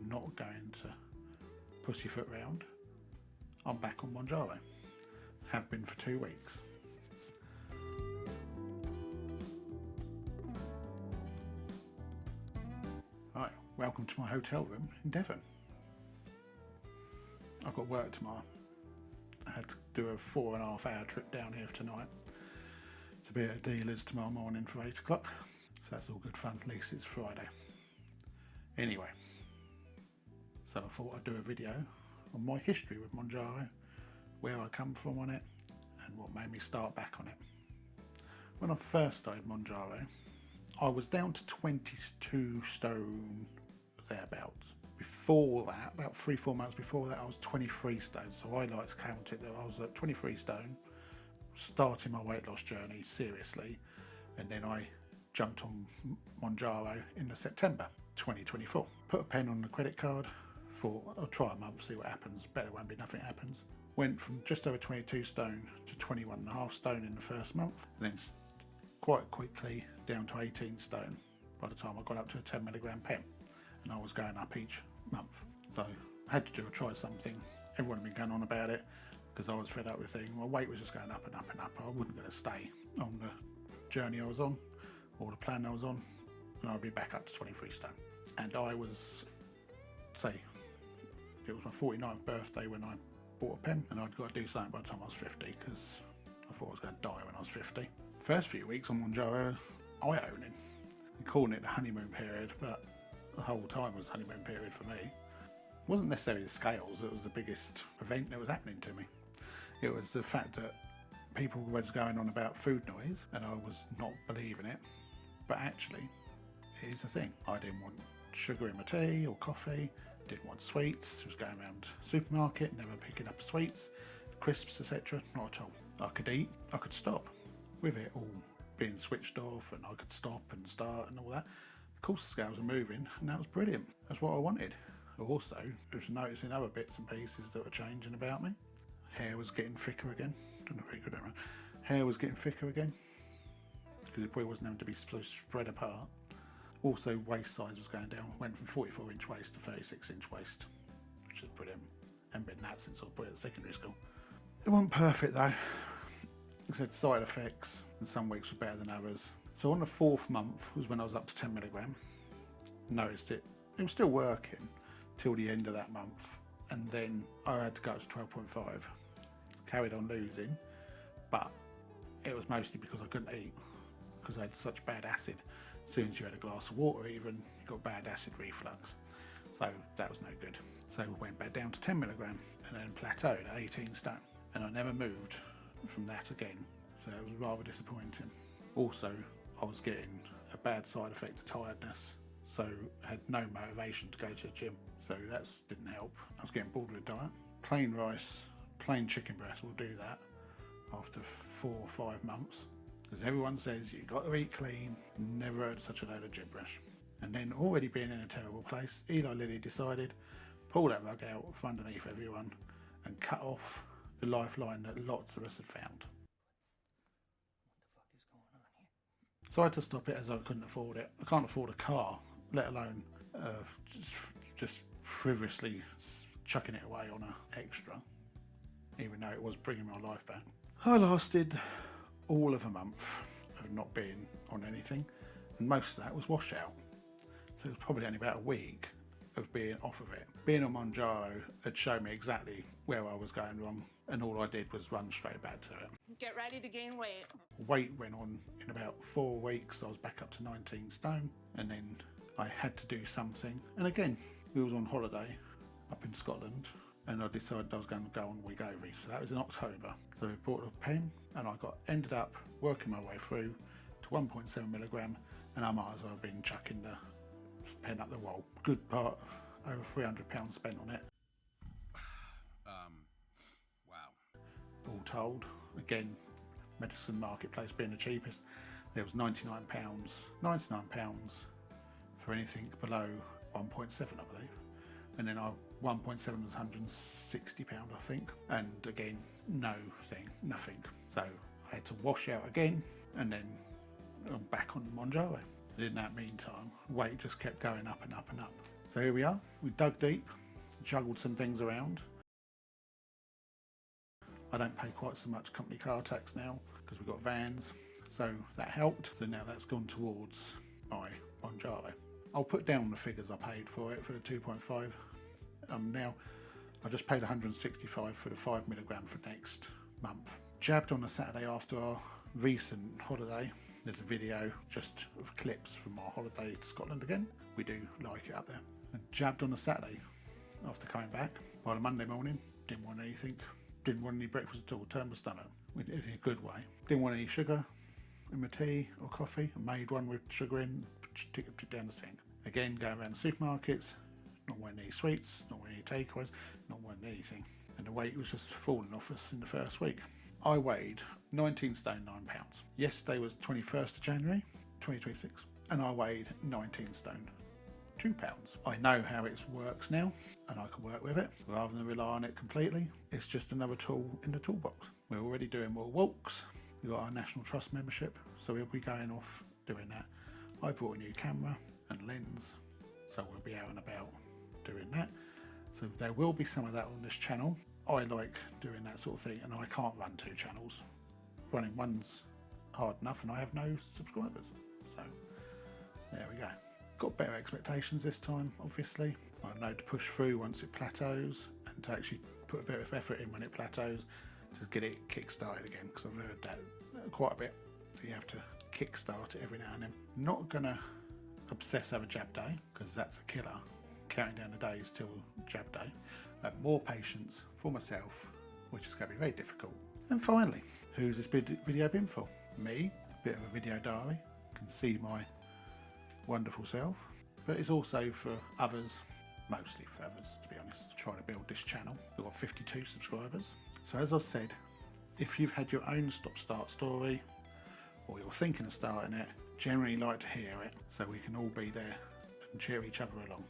not going to pussyfoot round. I'm back on Mounjaro. Have been for 2 weeks. Right, welcome to my hotel room in Devon. I've got work tomorrow. I had to do a 4.5 hour trip down here tonight to be at dealers tomorrow morning for 8 o'clock. So that's all good fun, at least it's Friday. Anyway, so I thought I'd do a video on my history with Mounjaro, where I come from on it, and what made me start back on it. When I first started Mounjaro, I was down to 22 stone thereabouts. Before that, about 3-4 months before that, I was 23 stone. So I like to count it that I was at 23 stone, starting my weight loss journey seriously, and then I jumped on Mounjaro in the September 2024. Put a pen on the credit card, thought I'll try a month, see what happens. Better won't be nothing happens. Went from just over 22 stone to 21.5 stone in the first month, and then quite quickly down to 18 stone by the time I got up to a 10 milligram pen, and I was going up each month. So I had to try something. Everyone had been going on about it because I was fed up with things. My weight was just going up and up and up. I wasn't going to stay on the journey I was on or the plan I was on, and I'd be back up to 23 stone. And I was, say, it was my 49th birthday when I bought a pen, and I'd got to do something by the time I was 50 because I thought I was going to die when I was 50. First few weeks on Mounjaro, eye-opening. They're calling it the honeymoon period, but the whole time was honeymoon period for me. It wasn't necessarily the scales that was the biggest event that was happening to me. It was the fact that people were going on about food noise, and I was not believing it. But actually, it is a thing. I didn't want sugar in my tea or coffee, didn't want sweets. I was going around the supermarket, never picking up sweets, crisps, etc. Not at all. I could eat, I could stop. With it all being switched off, and I could stop and start and all that, of course the scales were moving, and that was brilliant. That's what I wanted. Also, I was noticing other bits and pieces that were changing about me. Hair was getting thicker again. Don't know if you could remember. Hair was getting thicker again because it probably wasn't meant to be so spread apart. Also, waist size was going down. Went from 44-inch waist to 36-inch waist, which is brilliant. I haven't been that since I put it at secondary school. It wasn't perfect though. It had side effects, and some weeks were better than others. So on the 4th month was when I was up to 10 milligram. Noticed it was still working till the end of that month, and then I had to go up to 12.5. Carried on losing, but it was mostly because I couldn't eat, because I had such bad acid. As soon as you had a glass of water even, you got bad acid reflux. So that was no good. So we went back down to 10 milligram and then plateaued at 18 stone. And I never moved from that again. So it was rather disappointing. Also, I was getting a bad side effect of tiredness. So I had no motivation to go to the gym. So that didn't help. I was getting bored with the diet. Plain rice, plain chicken breast will do that after 4 or 5 months. Because everyone says you've got to eat clean. Never heard such a load of gibberish. And then, already being in a terrible place, Eli Lilly decided pull that rug out from underneath everyone and cut off the lifeline that lots of us had found. What the fuck is going on here? So I had to stop it as I couldn't afford it. I can't afford a car, let alone just frivolously chucking it away on an extra, even though it was bringing my life back. I lasted all of a month of not being on anything, and most of that was washout. So it was probably only about a week of being off of it. Being on Mounjaro had shown me exactly where I was going wrong, and all I did was run straight back to it. Get ready to gain weight. Weight went on in about 4 weeks. I was back up to 19 stone, and then I had to do something. And again, we was on holiday up in Scotland, and I decided I was going to go on Wegovy. So that was in October. So I bought a pen, and I ended up working my way through to 1.7 milligram, and I might as well have been chucking the pen up the wall. Good part of over £300 spent on it. Wow. All told, again, Medicine Marketplace being the cheapest, there was £99 for anything below 1.7, I believe. And then 1.7 was £160, I think. And again, nothing. So I had to wash out again, and then I'm back on Mounjaro. And in that meantime, weight just kept going up and up and up. So here we are. We dug deep, juggled some things around. I don't pay quite so much company car tax now because we've got vans, so that helped. So now that's gone towards my Mounjaro. I'll put down the figures I paid for it for the 2.5. Now I just paid 165 for the 5 milligram for next month. Jabbed on a Saturday after our recent holiday. There's a video just of clips from our holiday to Scotland again. We do like it up there. And jabbed on a Saturday after coming back. By the Monday morning, didn't want anything. Didn't want any breakfast at all. Turned my stomach in a good way. Didn't want any sugar in my tea or coffee. I made one with sugar in, tipped it down the sink. Again, going around the supermarkets, not wanting any sweets, not wanting any takeaways, not wanting anything. And the weight was just falling off us in the first week. I weighed 19 stone 9 pounds. Yesterday was 21st of January 2026 and I weighed 19 stone 2 pounds. I know how it works now and I can work with it rather than rely on it completely. It's just another tool in the toolbox. We're already doing more walks. We've got our National Trust membership, so we'll be going off doing that. I brought a new camera and lens, so we'll be out and about doing that. So there will be some of that on this channel. I like doing that sort of thing and I can't run 2 channels. Running one's hard enough and I have no subscribers. So there we go. Got better expectations this time, obviously. I know to push through once it plateaus and to actually put a bit of effort in when it plateaus to get it kick-started again, because I've heard that quite a bit. So you have to kick-start it every now and then. Not gonna obsess over jab day, because that's a killer. Counting down the days till jab day. More patience for myself, which is going to be very difficult. And finally, who's this video been for? Me, a bit of a video diary, can see my wonderful self, but it's also for others, mostly for others to be honest, trying to build this channel. We've got 52 subscribers. So as I said, if you've had your own stop-start story, or you're thinking of starting it, generally like to hear it, so we can all be there and cheer each other along.